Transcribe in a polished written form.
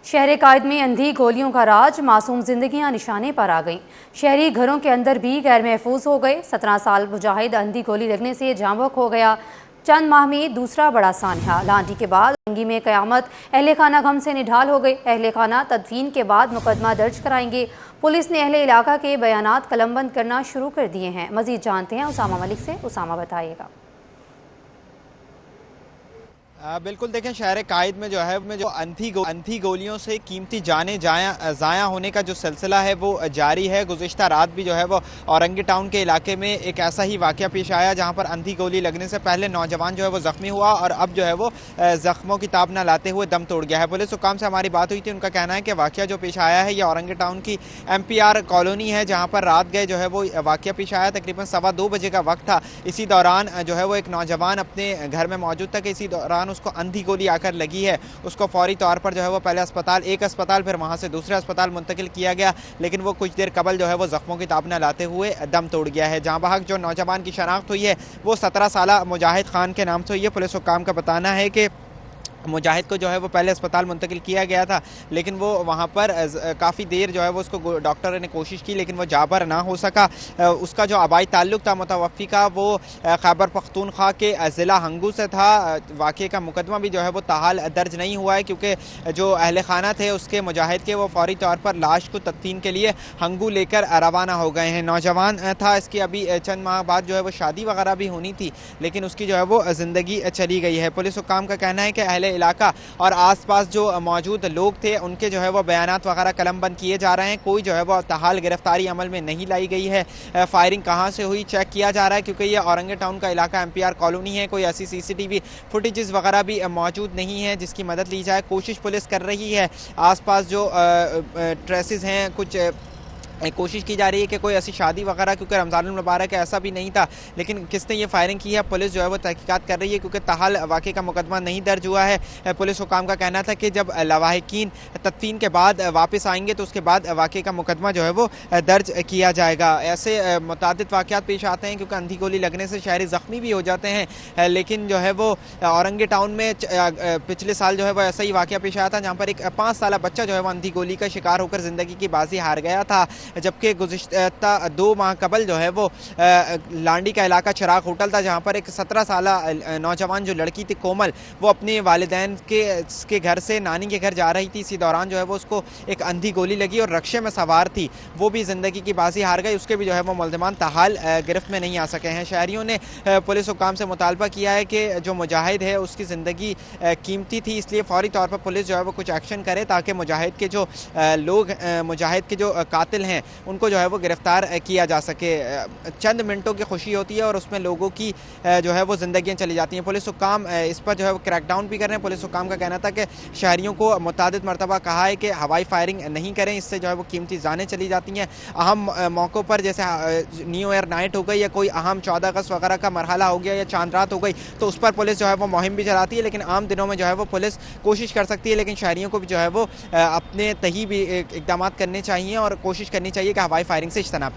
शहर कायद में अंधी गोलियों का राज, मासूम जिंदगियां निशाने पर आ गईं। शहरी घरों के अंदर भी गैर महफूज हो गए। 17 साल मुजाहिद अंधी गोली लगने से जांबक हो गया। चंद माह में दूसरा बड़ा सान्या। लांडी के बाद अंगी में कयामत। अहले खाना गम से निढाल हो गए। अहले खाना तदफीन के बाद मुकदमा दर्ज कराएंगे। पुलिस ने अहले इलाका के बयानात कलमबंद करना शुरू कर दिए हैं। मजीद जानते हैं उसामा मलिक से। उसामा बताइएगा। बिल्कुल देखें, शहर कायद में जो है में जो अंधी गोलियों से कीमती जाने ज़ाया होने का जो सिलसिला है वो जारी है। गुज़िश्ता रात भी जो है वो औरंगी टाउन के इलाके में एक ऐसा ही वाक़या पेश आया जहां पर अंधी गोली लगने से पहले नौजवान जो है वो ज़ख्मी हुआ और अब जो है वो ज़ख्मों की ताब न लाते हुए दम तोड़ गया है। पुलिस हुकाम से हमारी बात हुई थी, उनका कहना है कि वाक़या जो पेश आया है ये औरंगी टाउन की MPR कॉलोनी है जहाँ पर रात गए जो है वो वाक़या पेश आया। तकरीबन 2:15 बजे का वक्त था। इसी दौरान जो है वो एक नौजवान अपने घर में मौजूद था कि इसी दौरान उसको अंधी गोली आकर लगी है। उसको फौरी तौर पर जो है वो पहले एक अस्पताल फिर वहां से दूसरे अस्पताल मुंतकिल किया गया, लेकिन वो कुछ देर कबल जो है वो जख्मों की ताब न लाते हुए दम तोड़ गया है। जहां बहक जो नौजवान की शनाख्त हुई है वो 17 साल मुजाहिद खान के नाम से हुई है। पुलिस हुक्काम का बताना है कि मुजाहिद को जो है वो पहले अस्पताल मुंतकिल किया गया था, लेकिन वो वहाँ पर काफ़ी देर जो है वो उसको डॉक्टर ने कोशिश की लेकिन वो जाबर ना हो सका। उसका जो आबाई ताल्लुक़ था मुतवफ़्फ़ी का वो खैबर पख्तूनख्वा के ज़िला हंगू से था। वाक़े का मुकदमा भी जो है वो ताहाल दर्ज नहीं हुआ है क्योंकि जो अहले खाना थे उसके मुजाहिद के वो फौरी तौर पर लाश को तदफीन के लिए हंगू लेकर रवाना हो गए हैं। नौजवान था, इसकी अभी चंद माह बाद जो है वो शादी वगैरह भी होनी थी, लेकिन उसकी जो है वो ज़िंदगी चली गई है। पुलिस हुक्काम का कहना है कि अहले इलाका और आसपास जो मौजूद लोग थे उनके जो है वो बयानात वगैरह कलमबंद किए जा रहे हैं। कोई जो है वो ताहाल गिरफ्तारी अमल में नहीं लाई गई है। फायरिंग कहाँ से हुई चेक किया जा रहा है क्योंकि ये औरंगी टाउन का इलाका MPR कॉलोनी है। कोई ऐसी CCTV फुटेजेस वगैरह भी मौजूद नहीं है जिसकी मदद ली जाए। कोशिश पुलिस कर रही है, आसपास जो ट्रेसेस हैं कुछ कोशिश की जा रही है कि कोई ऐसी शादी वगैरह, क्योंकि रमज़ानुल मुबारक ऐसा भी नहीं था, लेकिन किसने ये फायरिंग की है पुलिस जो है वो तहकीकात कर रही है क्योंकि ताहाल वाक़े का मुकदमा नहीं दर्ज हुआ है। पुलिस हुकाम का कहना था कि जब लवाहिकीन तदफीन के बाद वापस आएंगे तो उसके बाद वाक़े का मुकदमा जो है वो दर्ज किया जाएगा। ऐसे मुतादिद वाक़यात पेश आते हैं क्योंकि अंधी गोली लगने से शहरी ज़ख्मी भी हो जाते हैं, लेकिन जो है वो औरंगी टाउन में पिछले साल जो है वो ऐसा ही वाक़या पेश आया था जहाँ पर एक 5 साल बच्चा जो है वो अंधी गोली का शिकार होकर ज़िंदगी की बाजी हार गया था। जबकि गुज़िश्ता 2 माह कबल जो है वो लांडी का इलाका चिराग होटल था जहाँ पर एक 17 साल नौजवान जो लड़की थी कोमल, वो अपने वालिदैन के घर से नानी के घर जा रही थी। इसी दौरान जो है वो उसको एक अंधी गोली लगी और रक्शे में सवार थी, वो भी ज़िंदगी की बाजी हार गई। उसके भी जो है वो मुल्ज़िमान ताहाल गिरफ्त में नहीं आ सके हैं। शहरियों ने पुलिस हुक्काम से मुतालबा किया है कि जो मुजाहिद है उसकी ज़िंदगी कीमती थी, इसलिए फौरी तौर पर पुलिस जो है वो कुछ एक्शन करे ताकि मुजाहिद के जो लोग मुजाहिद के जो कातिल हैं उनको जो है वो गिरफ्तार किया जा सके। चंद मिनटों की खुशी होती है और उसमें लोगों की जो है वो ज़िंदगियाँ चली जाती हैं। पुलिस हुक्काम इस पर जो है वो क्रैकडाउन भी कर रहे हैं। पुलिस हुक्काम का कहना था कि शहरियों को मुतादिद मरतबा कहा है कि हवाई फायरिंग नहीं करें, इससे जो है वो कीमती जानें चली जाती हैं। अहम मौक़ों पर जैसे न्यू ईयर नाइट हो गई या कोई अहम 14 अगस्त वगैरह का मरहला हो गया या चांद रात हो गई तो उस पर पुलिस जो है वो मुहिम भी चलाती है, लेकिन आम दिनों में जो है वो पुलिस कोशिश कर सकती है। लेकिन शहरियों को भी जो है वो अपने तही भी इक़दाम करने चाहिए और कोशिश करनी चाहिए कि हवाई फायरिंग से इज्तनाब